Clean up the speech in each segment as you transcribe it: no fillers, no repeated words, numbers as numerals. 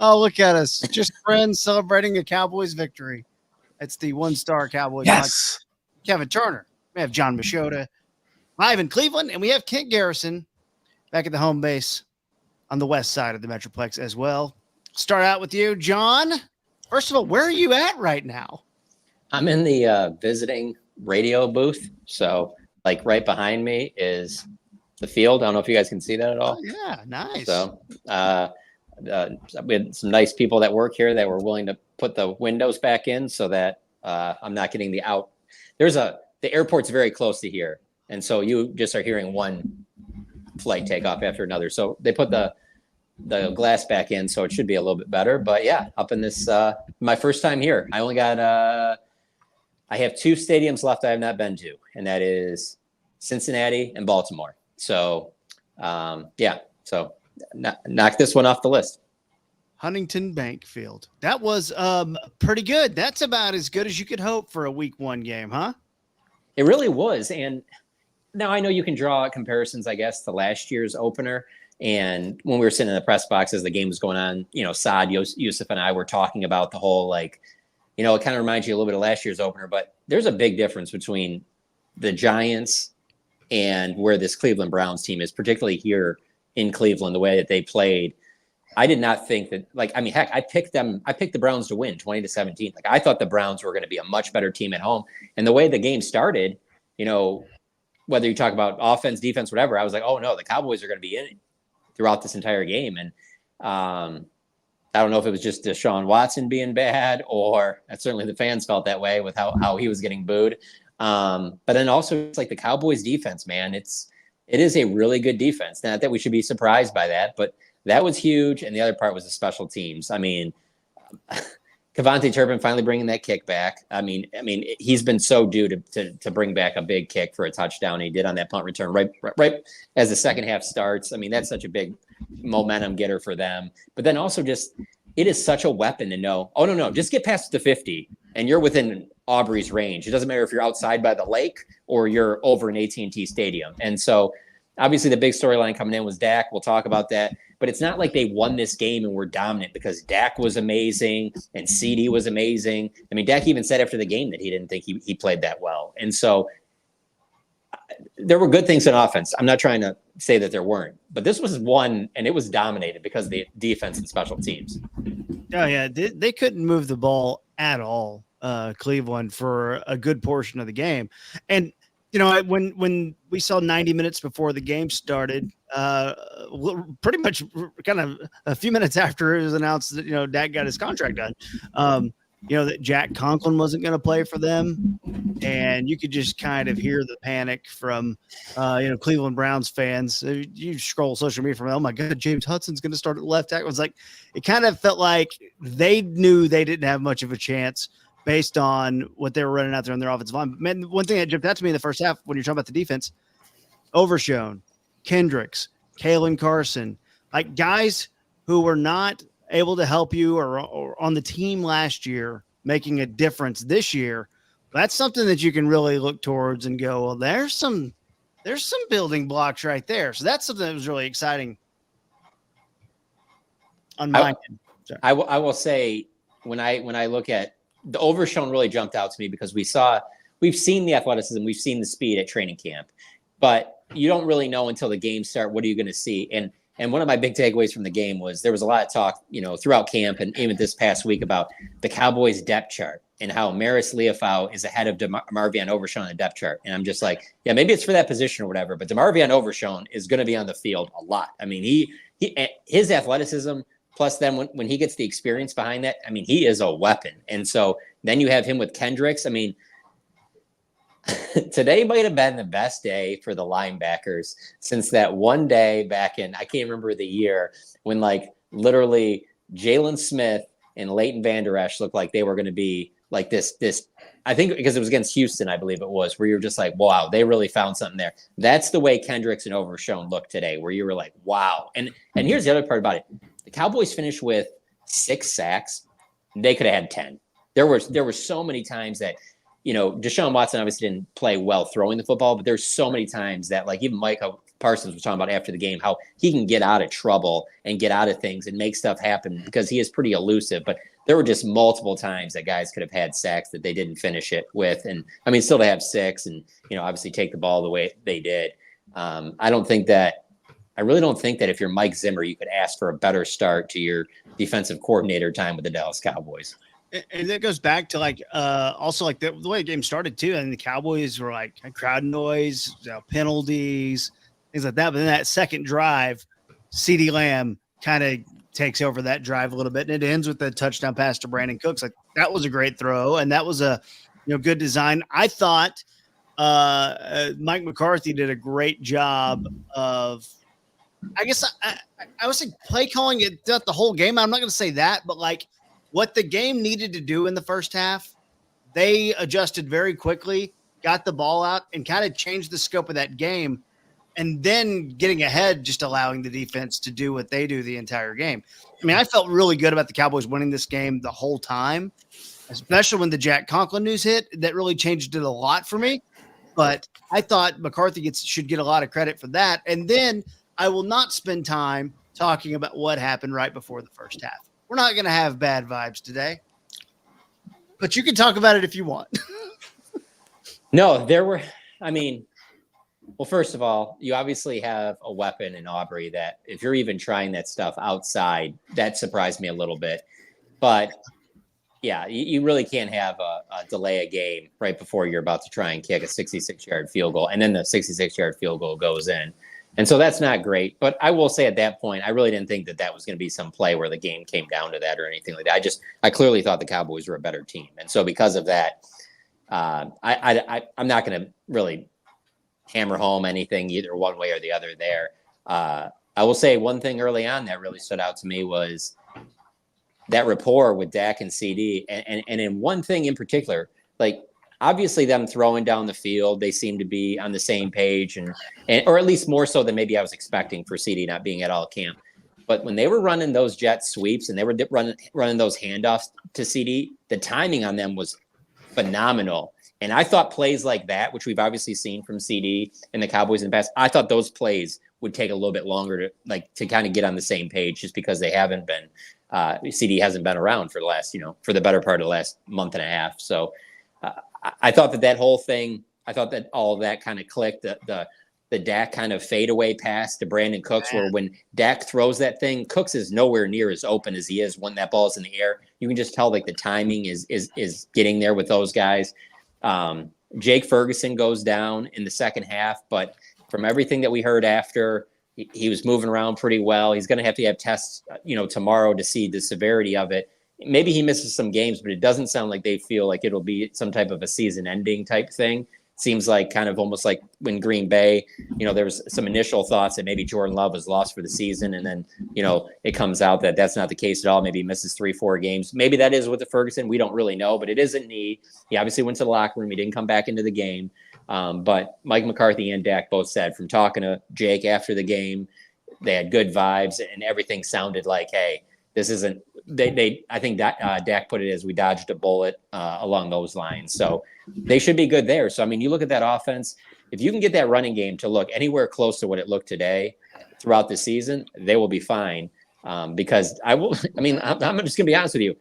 Oh, look at us. Just friends celebrating a Cowboys victory. It's the One Star Cowboys Podcast. Kevin Turner. We have John Machota live in Cleveland, and we have Kent Garrison back at the home base on the west side of the Metroplex as well. Start out with you, John. First of all, where are you at right now? I'm in the visiting radio booth. So, like, right behind me is the field. I don't know if you guys can see that at all. Oh, yeah, nice. So, we had some nice people that work here that were willing to put the windows back in so that I'm not getting the out. The airport's very close to here. And so you just are hearing one flight take off after another. So they put the glass back in, so it should be a little bit better. But yeah, up in this, my first time here. I only got, I have 2 stadiums left I have not been to, and that is Cincinnati and Baltimore. So, yeah, so knock this one off the list. Huntington Bank Field. That was pretty good. That's about as good as you could hope for a week 1 game, huh? It really was. And now I know you can draw comparisons, I guess, to last year's opener. And when we were sitting in the press box as the game was going on, Saad, Yusuf, and I were talking about the whole, it kind of reminds you a little bit of last year's opener. But there's a big difference between the Giants and where this Cleveland Browns team is, particularly here in Cleveland, the way that they played. I did not think that, heck, I picked the Browns to win 20-17. I thought the Browns were going to be a much better team at home. And the way the game started, whether you talk about offense, defense, whatever, I was like, oh no, the Cowboys are going to be in it throughout this entire game. And I don't know if it was just Deshaun Watson being bad, or certainly the fans felt that way with how he was getting booed. But then also it's like the Cowboys defense, man, it is a really good defense. Not that we should be surprised by that, but that was huge. And the other part was the special teams. I mean, Kevontae Turpin finally bringing that kick back. I mean, he's been so due to bring back a big kick for a touchdown. He did on that punt return right as the second half starts. I mean, that's such a big momentum getter for them. But then also it is such a weapon to know, oh, no, just get past the 50 and you're within Aubrey's range. It doesn't matter if you're outside by the lake or you're over in AT&T Stadium. And so obviously the big storyline coming in was Dak. We'll talk about that. But it's not like they won this game and were dominant because Dak was amazing and CD was amazing. I mean, Dak even said after the game that he didn't think he played that well. And so there were good things in offense. I'm not trying to say that there weren't. But this was one, and it was dominated because of the defense and special teams. Oh, yeah. They couldn't move the ball at all, Cleveland, for a good portion of the game. And when we saw 90 minutes before the game started, pretty much kind of a few minutes after it was announced that, Dak got his contract done, that Jack Conklin wasn't going to play for them. And you could just kind of hear the panic from, Cleveland Browns fans. You scroll social media from, oh my God, James Hudson's going to start at left tackle. It was like, it kind of felt like they knew they didn't have much of a chance based on what they were running out there on their offensive line. But man, one thing that jumped out to me in the first half when you're talking about the defense, Overshown, Kendricks, Kalen Carson, like guys who were not able to help you or on the team last year, making a difference this year. That's something that you can really look towards and go, well, there's some building blocks right there. So that's something that was really exciting on my end. I will say when I look at the Overshown, really jumped out to me because we've seen the athleticism, we've seen the speed at training camp, but you don't really know until the games start, what are you going to see? And one of my big takeaways from the game was there was a lot of talk, throughout camp and even this past week about the Cowboys depth chart and how Maris Leofau is ahead of DeMarvion Overshown on the depth chart. And I'm just like, yeah, maybe it's for that position or whatever, but DeMarvion Overshown is going to be on the field a lot. I mean, his athleticism, plus then when he gets the experience behind that, I mean, he is a weapon. And so then you have him with Kendricks. I mean, today might have been the best day for the linebackers since that one day back in, I can't remember the year, when literally Jalen Smith and Leighton Vander Esch looked like they were going to be like this, I think because it was against Houston, I believe it was, where you're just like, wow, they really found something there. That's the way Kendricks and Overshown looked today, where you were like, wow. And here's the other part about it. The Cowboys finished with 6 sacks. They could have had 10. There were so many times that, Deshaun Watson obviously didn't play well throwing the football, but there's so many times that even Micah Parsons was talking about after the game, how he can get out of trouble and get out of things and make stuff happen because he is pretty elusive. But there were just multiple times that guys could have had sacks that they didn't finish it with. And I mean, still to have 6 and, obviously take the ball the way they did. I really don't think that if you're Mike Zimmer, you could ask for a better start to your defensive coordinator time with the Dallas Cowboys. And that goes back to also the way the game started too. And the Cowboys were like crowd noise, penalties, things like that. But then that second drive, CeeDee Lamb kind of takes over that drive a little bit, and it ends with a touchdown pass to Brandon Cooks. Like that was a great throw, and that was a good design. I thought Mike McCarthy did a great job of. I guess I was play calling it throughout the whole game. I'm not going to say that, but what the game needed to do in the first half, they adjusted very quickly, got the ball out, and kind of changed the scope of that game. And then getting ahead, just allowing the defense to do what they do the entire game. I mean, I felt really good about the Cowboys winning this game the whole time, especially when the Jack Conklin news hit. That really changed it a lot for me. But I thought McCarthy should get a lot of credit for that. And then I will not spend time talking about what happened right before the first half. We're not going to have bad vibes today, but you can talk about it if you want. No, well, first of all, you obviously have a weapon in Aubrey that if you're even trying that stuff outside, that surprised me a little bit. But yeah, you really can't have a delay a game right before you're about to try and kick a 66-yard field goal, and then the 66-yard field goal goes in. And so that's not great. But I will say at that point, I really didn't think that was going to be some play where the game came down to that or anything like that. I clearly thought the Cowboys were a better team. And so because of that, I'm not going to really hammer home anything either one way or the other there. I will say one thing early on that really stood out to me was that rapport with Dak and CD. And in one thing in particular, obviously them throwing down the field, they seem to be on the same page and or at least more so than maybe I was expecting for CD not being at all camp. But when they were running those jet sweeps and they were running those handoffs to CD, the timing on them was phenomenal. And I thought plays like that, which we've obviously seen from CD and the Cowboys in the past, I thought those plays would take a little bit longer to kind of get on the same page just because they haven't been CD hasn't been around for the last, for the better part of the last month and a half. So I thought that whole thing, I thought that all of that kind of clicked. The Dak kind of fadeaway pass to Brandon Cooks, where when Dak throws that thing, Cooks is nowhere near as open as he is when that ball is in the air. You can just tell the timing is getting there with those guys. Jake Ferguson goes down in the second half, but from everything that we heard after, he was moving around pretty well. He's going to have tests, tomorrow to see the severity of it. Maybe he misses some games, but it doesn't sound like they feel like it'll be some type of a season-ending type thing. Seems like kind of almost like when Green Bay, there was some initial thoughts that maybe Jordan Love was lost for the season, and then, it comes out that that's not the case at all. Maybe he misses 3-4 games. Maybe that is with the Ferguson. We don't really know, but it isn't knee. He obviously went to the locker room. He didn't come back into the game. But Mike McCarthy and Dak both said from talking to Jake after the game, they had good vibes and everything sounded like, hey, this isn't. I think Dak put it as we dodged a bullet along those lines. So they should be good there. So, I mean, you look at that offense, if you can get that running game to look anywhere close to what it looked today throughout the season, they will be fine. Because I'm just going to be honest with you.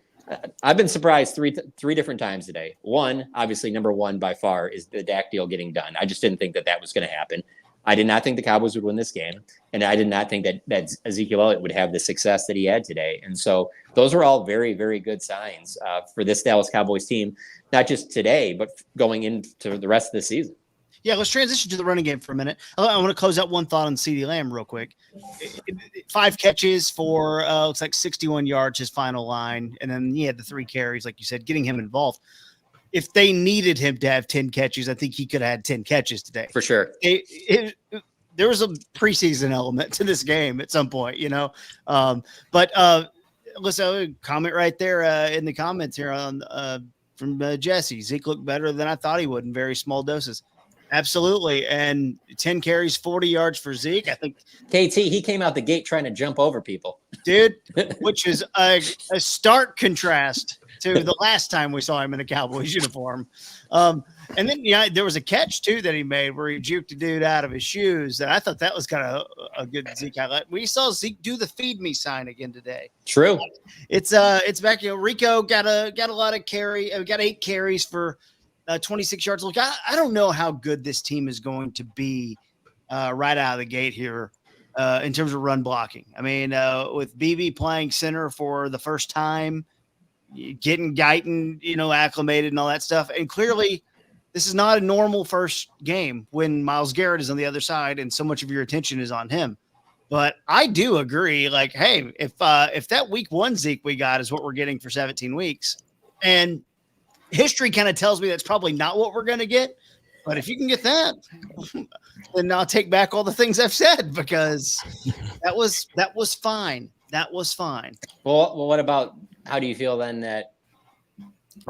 I've been surprised three different times today. One, obviously, number one by far is the Dak deal getting done. I just didn't think that was going to happen. I did not think the Cowboys would win this game, and I did not think that Ezekiel Elliott would have the success that he had today. And so those are all very, very good signs for this Dallas Cowboys team, not just today, but going into the rest of the season. Yeah, let's transition to the running game for a minute. I want to close out one thought on CeeDee Lamb real quick. 5 catches for looks like 61 yards, his final line, and then he had the 3 carries, like you said, getting him involved. If they needed him to have 10 catches, I think he could have had 10 catches today. For sure. There was a preseason element to this game at some point, But listen, a comment right there in the comments here on from Jesse. Zeke looked better than I thought he would in very small doses. Absolutely. And 10 carries, 40 yards for Zeke. I think KT, he came out the gate trying to jump over people. Dude, which is a stark contrast to the last time we saw him in a Cowboys uniform. And then there was a catch too that he made where he juked a dude out of his shoes, and I thought that was kind of a good Zeke highlight. We saw Zeke do the "feed me" sign again today. True. It's back. Rico got a lot of got 8 carries for 26 yards. Look, I don't know how good this team is going to be right out of the gate here in terms of run blocking. I mean, with BB playing center for the first time, getting Guyton, acclimated and all that stuff. And clearly this is not a normal first game when Myles Garrett is on the other side and so much of your attention is on him. But I do agree, like, hey, if that week 1 Zeke we got is what we're getting for 17 weeks, and history kind of tells me that's probably not what we're going to get. But if you can get that, then I'll take back all the things I've said, because that was fine. That was fine. Well, what about, how do you feel then that,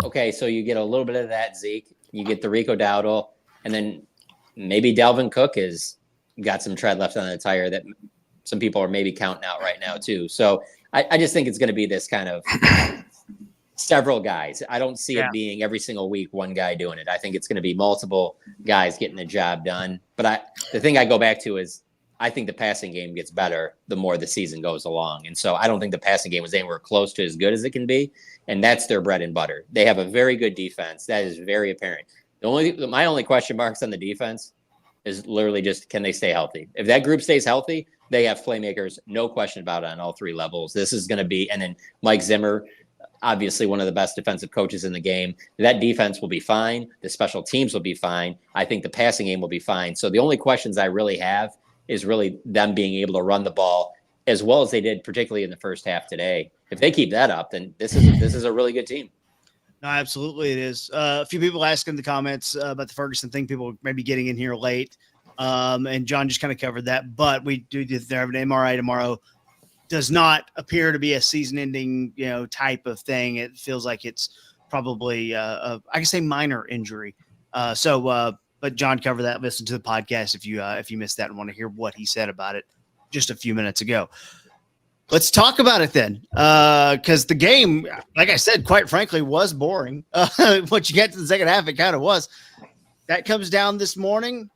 okay, so you get a little bit of that Zeke, you get the Rico Dowdle, and then maybe Dalvin Cook has got some tread left on the tire that some people are maybe counting out right now too. So I just think it's going to be this kind of several guys. I don't see it being every single week one guy doing it. I think it's going to be multiple guys getting the job done. But the thing I go back to is I think the passing game gets better the more the season goes along. And so I don't think the passing game was anywhere close to as good as it can be. And that's their bread and butter. They have a very good defense. That is very apparent. My only question marks on the defense is literally just, can they stay healthy? If that group stays healthy, they have playmakers, no question about it, on all 3 levels. This is going to be, and then Mike Zimmer, obviously one of the best defensive coaches in the game. That defense will be fine. The special teams will be fine. I think the passing game will be fine. So the only questions I really have is really them being able to run the ball as well as they did, particularly in the first half today. If they keep that up, then this is a really good team. No, absolutely it is. A few people asking in the comments about the Ferguson thing. People maybe getting in here late. And John just kind of covered that. But we do have an MRI tomorrow. Does not appear to be a season-ending, type of thing. It feels like it's probably, I can say, minor injury. But John covered that. Listen to the podcast if you missed that and want to hear what he said about it just a few minutes ago. Let's talk about it then, because the game, like I said, quite frankly, was boring. Once you get to the second half, it kind of was. That comes down this morning.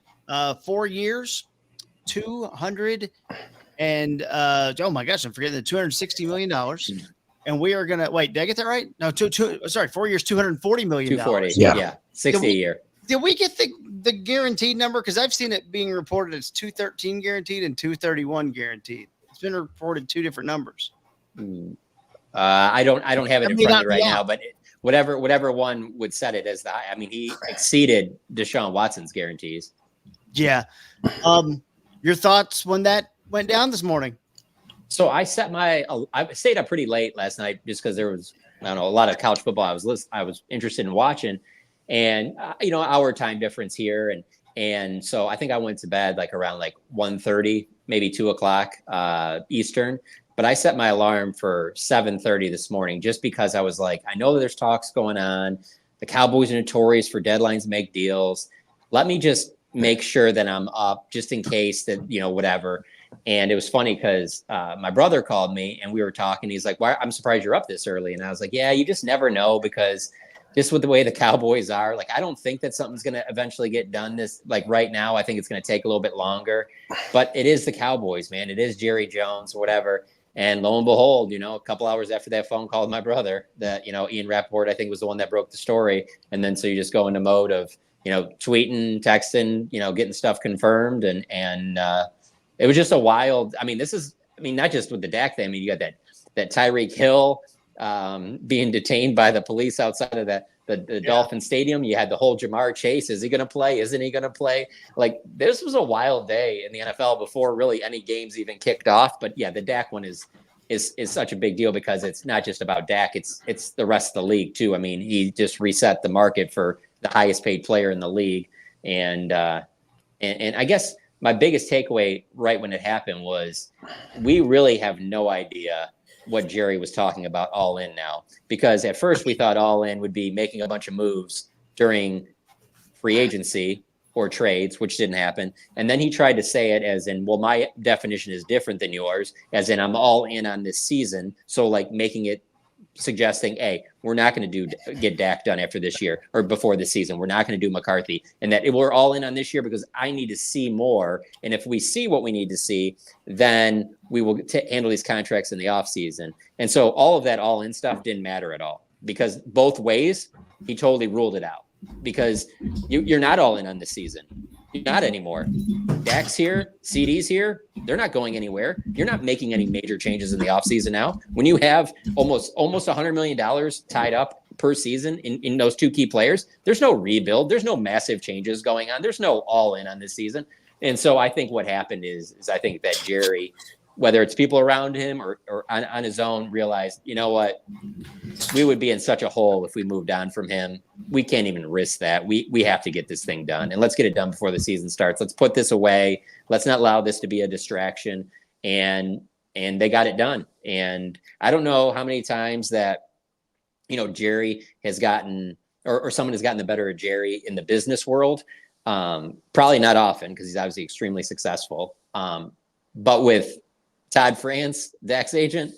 4 years, 200. And oh my gosh, I'm forgetting the $260 million. And we are gonna wait. Did I get that right? No, 4 years, $240 million. 240. Yeah, 60 a year. Did we get the guaranteed number? Because I've seen it being reported as 213 guaranteed and 231 guaranteed. It's been reported 2 different numbers. I don't have it in front of me right now, but whatever one would set it as he exceeded Deshaun Watson's guarantees. Yeah. Your thoughts when that went down this morning? So I stayed up pretty late last night just because there was, a lot of college football I was interested in watching, and our time difference here. And so I think I went to bed like around 1:30, maybe 2:00 Eastern, but I set my alarm for 7:30 this morning just because I was like, I know that there's talks going on. The Cowboys are notorious for deadlines, make deals. Let me just make sure that I'm up just in case that, whatever. And it was funny because my brother called me and we were talking. He's like, "Why? I'm surprised you're up this early." And I was like, "Yeah, you just never know, because just with the way the Cowboys are, I don't think that something's going to eventually get done right now. I think it's going to take a little bit longer, but it is the Cowboys, man. It is Jerry Jones or whatever." And lo and behold, a couple hours after that phone call with my brother, that, Ian Rappaport, I think, was the one that broke the story. And then so you just go into mode of, tweeting, texting, getting stuff confirmed. And it was just a wild, not just with the Dak thing. You got that Tyreek Hill being detained by the police outside of the Dolphin Stadium. You had the whole Jamar Chase. Is he going to play? Isn't he going to play? This was a wild day in the NFL before really any games even kicked off. But yeah, the Dak one is such a big deal because it's not just about Dak. It's the rest of the league too. He just reset the market for the highest paid player in the league. And I guess my biggest takeaway right when it happened was we really have no idea what Jerry was talking about all in now, because at first we thought all in would be making a bunch of moves during free agency or trades, which didn't happen. And then he tried to say it as in, well, my definition is different than yours, as in I'm all in on this season. So making it suggesting, hey, we're not going to get Dak done after this year or before this season. We're not going to do McCarthy, and that we're all in on this year because I need to see more. And if we see what we need to see, then we will handle these contracts in the offseason. And so all of that all-in stuff didn't matter at all because both ways, he totally ruled it out because you're not all in on this season. You're not anymore. Dak's here, CD's here. They're not going anywhere. You're not making any major changes in the offseason now. When you have almost $100 million tied up per season in those two key players, there's no rebuild. There's no massive changes going on. There's no all in on this season. And so I think what happened is I think that Jerry, whether it's people around him or on his own, realized, you know what, we would be in such a hole if we moved on from him. We can't even risk that. We have to get this thing done, and let's get it done before the season starts. Let's put this away. Let's not allow this to be a distraction. And they got it done. And I don't know how many times that, Jerry has gotten, or someone has gotten the better of Jerry in the business world. Probably not often because he's obviously extremely successful. But with Todd France, Dak's agent,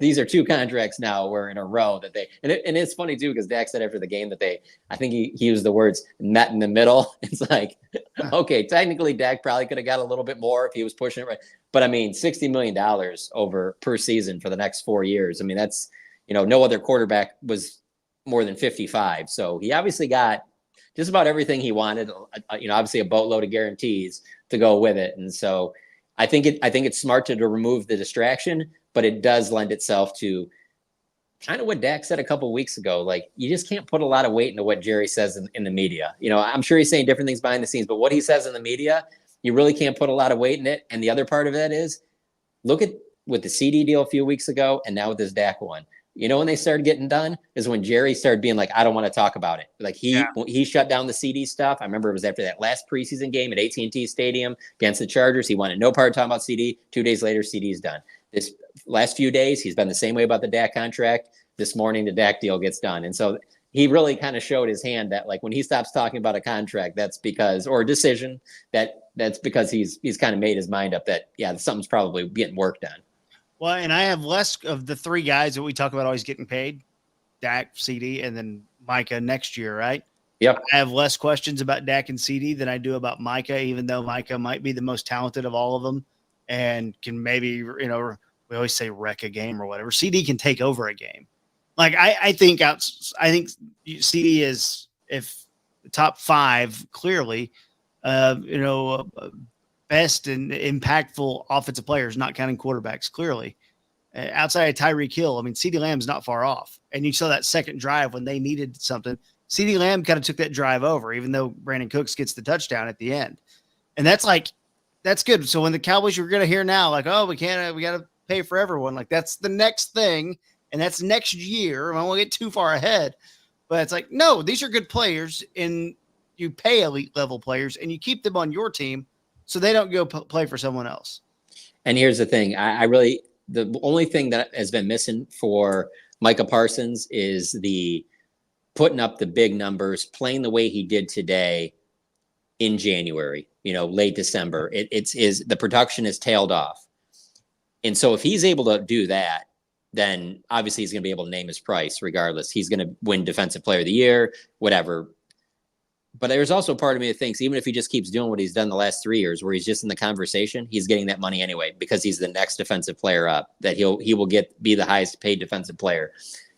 these are two contracts now were in a row that and it's funny too because Dak said after the game that I think he used the words met in the middle. It's like, okay, technically Dak probably could have got a little bit more if he was pushing it right, but I mean $60 million over per season for the next 4 years. I mean that's no other quarterback was more than 55, so he obviously got just about everything he wanted. Obviously a boatload of guarantees to go with it, and so. I think it's smart to remove the distraction, but it does lend itself to kind of what Dak said a couple of weeks ago. Like, you just can't put a lot of weight into what Jerry says in the media. I'm sure he's saying different things behind the scenes, but what he says in the media, you really can't put a lot of weight in it. And the other part of that is look at with the CD deal a few weeks ago and now with this Dak one. When they started getting done is when Jerry started being like, I don't want to talk about it. Like he shut down the CD stuff. I remember it was after that last preseason game at AT&T Stadium against the Chargers. He wanted no part of talking about CD. 2 days later, CD's done. This last few days, he's been the same way about the Dak contract. This morning, the Dak deal gets done. And so he really kind of showed his hand that like when he stops talking about a contract, that's because, or a decision that's because he's kind of made his mind up that, yeah, something's probably getting work done. Well, and I have less of the three guys that we talk about always getting paid, Dak, CD, and then Micah next year, right? Yep. I have less questions about Dak and CD than I do about Micah, even though Micah might be the most talented of all of them and can maybe, we always say wreck a game or whatever. CD can take over a game. Like I think CD is, if the top five clearly, best and impactful offensive players, not counting quarterbacks, clearly. Outside of Tyreek Hill, I mean, CeeDee Lamb's not far off. And you saw that second drive when they needed something. CeeDee Lamb kind of took that drive over, even though Brandon Cooks gets the touchdown at the end. And that's good. So when the Cowboys, you're going to hear now, like, oh, we got to pay for everyone. Like, that's the next thing. And that's next year. I won't get too far ahead. But it's like, no, these are good players. And you pay elite level players and you keep them on your team so they don't go play for someone else. And here's the thing. The only thing that has been missing for Micah Parsons is the putting up the big numbers, playing the way he did today in January, late December. The production is tailed off. And so if he's able to do that, then obviously he's going to be able to name his price regardless. He's going to win Defensive Player of the Year, whatever. But there's also part of me that thinks even if he just keeps doing what he's done the last 3 years, where he's just in the conversation, he's getting that money anyway because he's the next defensive player up. That he will be the highest paid defensive player,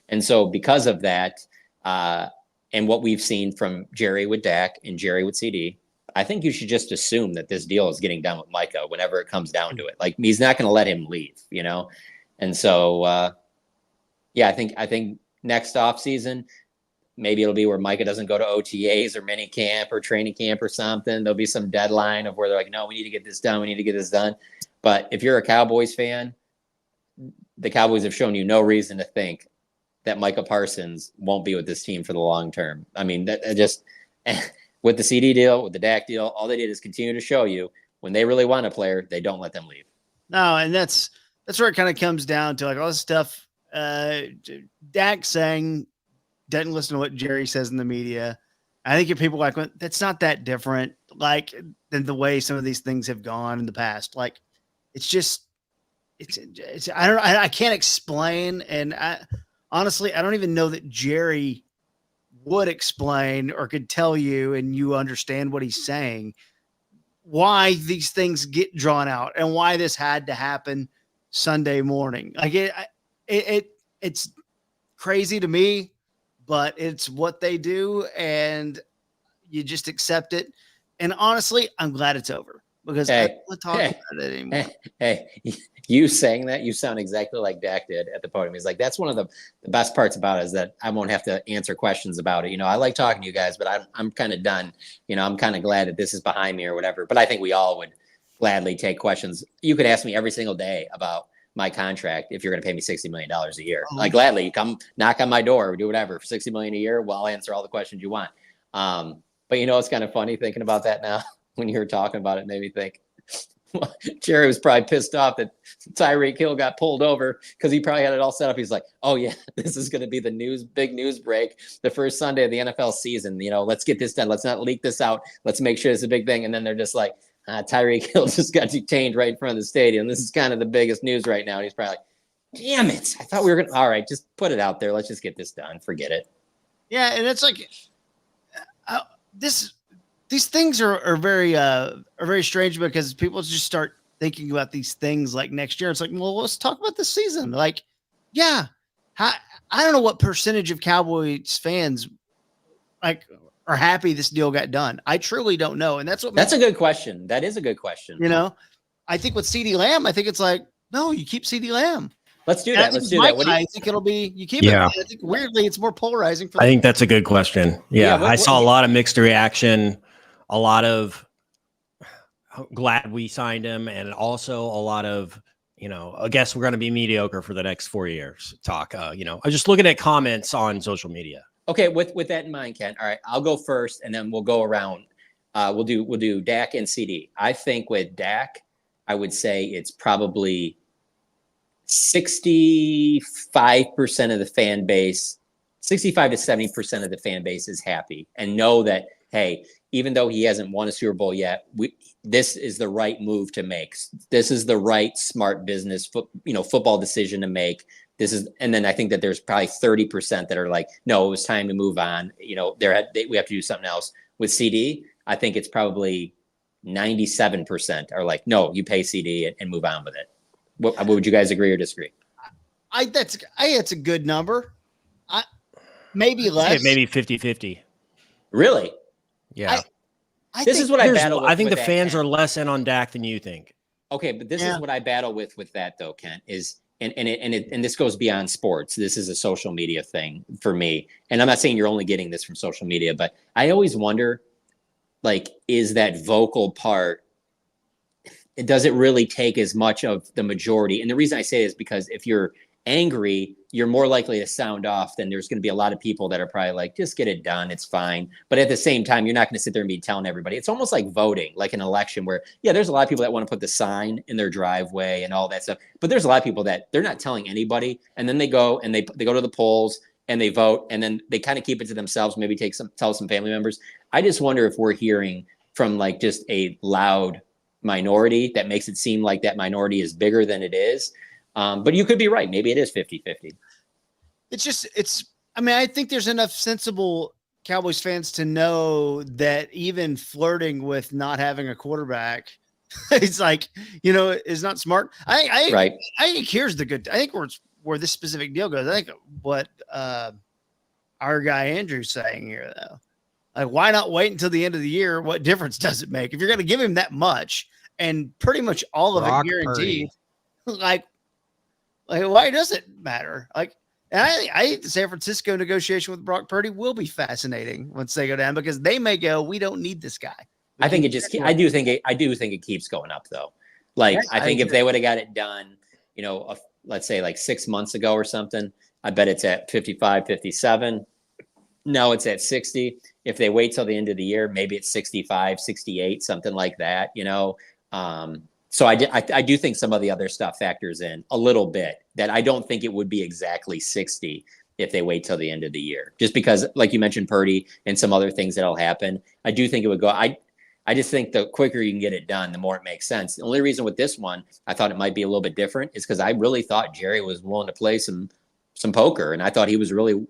and so because of that, and what we've seen from Jerry with Dak and Jerry with CD, I think you should just assume that this deal is getting done with Micah whenever it comes down to it. Like he's not going to let him leave, and so I think next offseason. Maybe it'll be where Micah doesn't go to OTAs or mini camp or training camp or something. There'll be some deadline of where they're like, no, we need to get this done. We need to get this done. But if you're a Cowboys fan, the Cowboys have shown you no reason to think that Micah Parsons won't be with this team for the long term. I mean, that just with the CD deal, with the Dak deal, all they did is continue to show you when they really want a player, they don't let them leave. No, and that's where it kind of comes down to, like, all this stuff. Dak saying, doesn't listen to what Jerry says in the media. I think if people like, that's not that different, like, than the way some of these things have gone in the past. Like, it's I don't know. I can't explain. And honestly, I don't even know that Jerry would explain or could tell you, and you understand what he's saying, why these things get drawn out and why this had to happen Sunday morning. Like it's crazy to me, but it's what they do, and you just accept it. And honestly, I'm glad it's over because I don't want to talk about it anymore. Hey, you saying that, you sound exactly like Dak did at the podium. He's like, that's one of the best parts about it, is that I won't have to answer questions about it. I like talking to you guys, but I'm kind of done. I'm kind of glad that this is behind me or whatever. But I think we all would gladly take questions. You could ask me every single day about my contract if you're going to pay me $60 million a year. Like, gladly, you come knock on my door or do whatever for $60 million a year. Well, I'll answer all the questions you want. But it's kind of funny thinking about that now. When you were talking about it, made me think Jerry was probably pissed off that Tyreek Hill got pulled over because he probably had it all set up. He's like, oh yeah, this is going to be the big news break, the first Sunday of the NFL season. Let's get this done. Let's not leak this out. Let's make sure it's a big thing. And then they're just like, Tyreek Hill just got detained right in front of the stadium. This is kind of the biggest news right now. And he's probably like, damn it. I thought we were going to, all right, just put it out there. Let's just get this done. Forget it. Yeah. And it's like, these things are very strange because people just start thinking about these things like next year. It's like, well, let's talk about this season. Like, yeah, I don't know what percentage of Cowboys fans like are happy this deal got done. I truly don't know, and that's a good question. That is a good question. I think with CeeDee Lamb, I think it's like, no, you keep CeeDee Lamb. Let's do that. Let's do that. I think it'll be you keep it. I think weirdly it's more polarizing. I think that's a good question. Yeah, I saw a lot of mixed reaction. A lot of glad we signed him, and also a lot of, I guess we're going to be mediocre for the next 4 years talk. I was just looking at comments on social media. Okay, with that in mind, Ken. All right, I'll go first, and then we'll go around. We'll do Dak and CD. I think with Dak, I would say it's probably 65% of the fan base, 65 to 70% of the fan base is happy and know that, hey, even though he hasn't won a Super Bowl yet, this is the right move to make. This is the right smart business, football decision to make. And then I think that there's probably 30% that are like, no, it was time to move on. We have to do something else. With CD, I think it's probably 97% are like, no, you pay CD and move on with it. Would you guys agree or disagree? It's a good number. Maybe less. Maybe 50-50. Really? Yeah. This is what I battle with. I think the fans are less in on Dak than you think. Okay, but this is what I battle with that though, Kent, is and this goes beyond sports. This is a social media thing for me. And I'm not saying you're only getting this from social media, but I always wonder, like, is that vocal part, does it really take as much of the majority? And the reason I say is because if you're angry, you're more likely to sound off. Then there's going to be a lot of people that are probably like, just get it done. It's fine. But at the same time, you're not going to sit there and be telling everybody. It's almost like voting, like an election where, there's a lot of people that want to put the sign in their driveway and all that stuff. But there's a lot of people that they're not telling anybody. And then they go and they go to the polls and they vote, and then they kind of keep it to themselves, maybe tell some family members. I just wonder if we're hearing from like just a loud minority that makes it seem like that minority is bigger than it is. But you could be right. Maybe it is 50-50. I think there's enough sensible Cowboys fans to know that even flirting with not having a quarterback, it's like, is not smart. I think here's the good. I think where this specific deal goes. I think what our guy Andrew's saying here, though, like, why not wait until the end of the year? What difference does it make if you're going to give him that much and pretty much all of it guaranteed? Like, why does it matter? Like, and I think the San Francisco negotiation with Brock Purdy will be fascinating once they go down, because they may go, we don't need this guy. I think it just, I do think it keeps going up though. Like, yes, I think if they would have got it done, let's say like 6 months ago or something, I bet it's at 55, 57. No, it's at 60. If they wait till the end of the year, maybe it's 65, 68, something like that, So I do think some of the other stuff factors in a little bit, that I don't think it would be exactly 60 if they wait till the end of the year, just because, like you mentioned, Purdy and some other things that'll happen. I do think it would go. I just think the quicker you can get it done, the more it makes sense. The only reason with this one, I thought it might be a little bit different is because I really thought Jerry was willing to play some some poker, and I thought he was really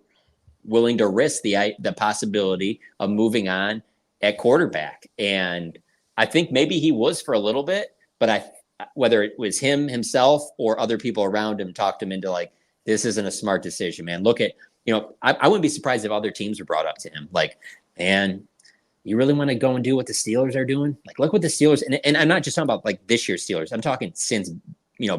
willing to risk the possibility of moving on at quarterback. And I think maybe he was for a little bit, but whether it was himself or other people around him talked him into like, this isn't a smart decision, man. Look at, I wouldn't be surprised if other teams were brought up to him. Like, man, you really want to go and do what the Steelers are doing? Like, look what the Steelers, and I'm not just talking about like this year's Steelers. I'm talking since,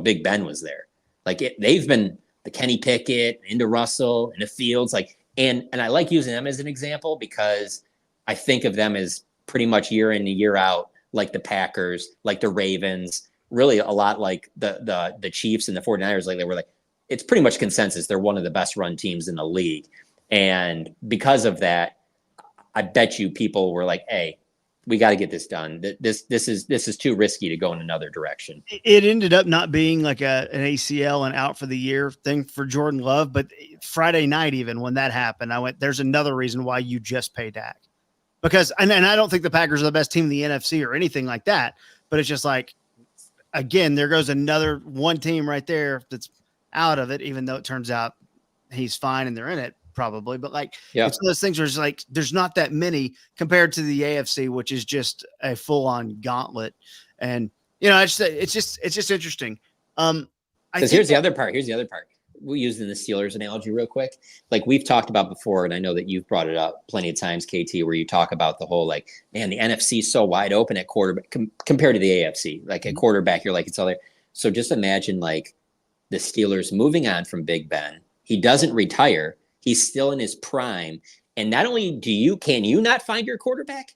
Big Ben was there. Like they've been the Kenny Pickett into Russell and the Fields, like, and I like using them as an example because I think of them as pretty much year in and year out, like the Packers, like the Ravens, really a lot like the Chiefs and the 49ers. Like they were like, it's pretty much consensus. They're one of the best run teams in the league. And because of that, I bet you people were like, hey, we got to get this done. This is too risky to go in another direction. It ended up not being like an ACL and out for the year thing for Jordan Love. But Friday night, even when that happened, I went, there's another reason why you just pay Dak. Because, and I don't think the Packers are the best team in the NFC or anything like that. But it's just like, again, there goes another one team right there that's out of it, even though it turns out he's fine and they're in it. Probably, but like it's one of those things where it's like there's not that many compared to the AFC, which is just a full-on gauntlet. And it's just interesting. Because here's the other part. We'll use the Steelers analogy real quick. Like we've talked about before, and I know that you've brought it up plenty of times, KT, where you talk about the whole like, man, the NFC is so wide open at quarterback compared to the AFC. Like at quarterback, you're like it's all there. So just imagine like the Steelers moving on from Big Ben. He doesn't retire. He's still in his prime. And not only can you not find your quarterback?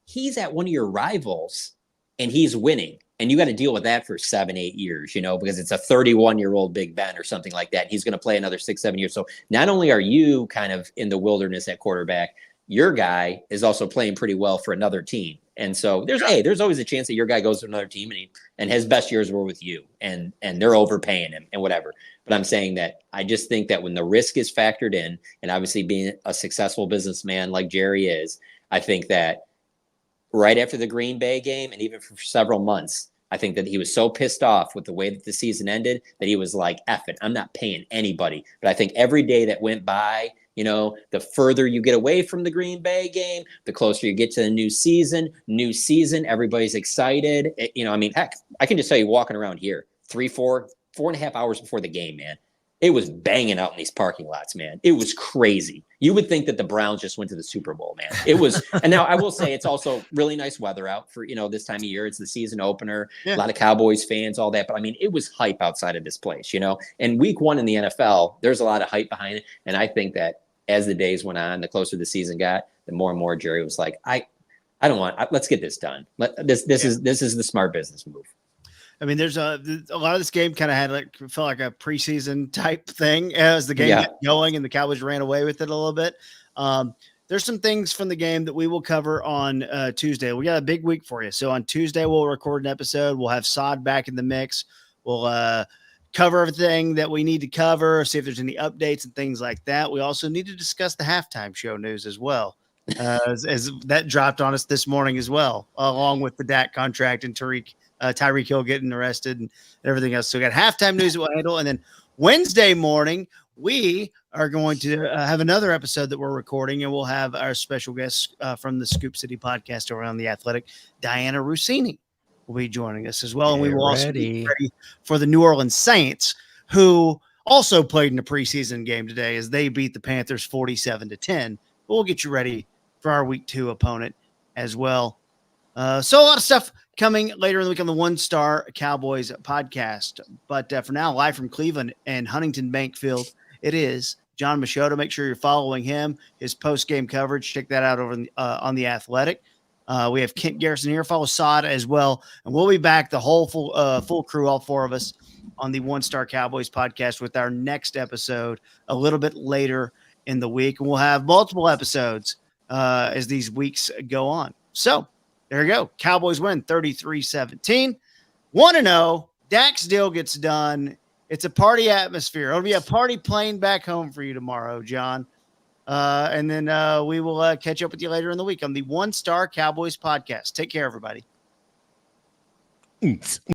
He's at one of your rivals and he's winning. And you got to deal with that for 7-8 years, because it's a 31-year-old Big Ben or something like that. He's going to play another 6-7 years. So not only are you kind of in the wilderness at quarterback, your guy is also playing pretty well for another team. And so there's always a chance that your guy goes to another team and his best years were with you and they're overpaying him and whatever. But I'm saying that I just think that when the risk is factored in, and obviously being a successful businessman like Jerry is, I think that right after the Green Bay game and even for several months, I think that he was so pissed off with the way that the season ended that he was like, F it, I'm not paying anybody. But I think every day that went by, the further you get away from the Green Bay game, the closer you get to the new season, everybody's excited. Heck, I can just tell you walking around here, 4.5 hours before the game, man, it was banging out in these parking lots, man. It was crazy. You would think that the Browns just went to the Super Bowl, man. It was, and now I will say it's also really nice weather out for, this time of year. It's the season opener, a lot of Cowboys fans, all that. But it was hype outside of this place, and week 1 in the NFL, there's a lot of hype behind it. And I think that as the days went on, the closer the season got, the more and more Jerry was like, I don't want, let's get this done. This is the smart business move. There's a lot of this game kind of felt like a preseason type thing as the game got going and the Cowboys ran away with it a little bit. There's some things from the game that we will cover on Tuesday. We got a big week for you. So on Tuesday, we'll record an episode. We'll have Sod back in the mix. We'll cover everything that we need to cover, see if there's any updates and things like that. We also need to discuss the halftime show news as well. As that dropped on us this morning as well, along with the Dak contract and Tyreek Hill getting arrested and everything else. So we got halftime news that we'll handle. And then Wednesday morning, we are going to have another episode that we're recording, and we'll have our special guest from the Scoop City podcast around The Athletic, Diana Rossini, will be joining us as well. And we will also be ready for the New Orleans Saints, who also played in a preseason game today as they beat the Panthers 47-10. But we'll get you ready for our week 2 opponent as well. So a lot of stuff coming later in the week on the One Star Cowboys podcast. But for now, live from Cleveland and Huntington Bank Field, it is John Machota. Make sure you're following him, his post-game coverage. Check that out over on The Athletic. We have Kent Garrison here. Follow Sod as well. And we'll be back, the whole full crew, all 4 of us, on the One Star Cowboys podcast with our next episode a little bit later in the week. And we'll have multiple episodes as these weeks go on. So there you go. Cowboys win 33-17. 1-0. Dak's deal gets done. It's a party atmosphere. It'll be a party plane back home for you tomorrow, John. And then we will catch up with you later in the week on the One Star Cowboys podcast. Take care, everybody.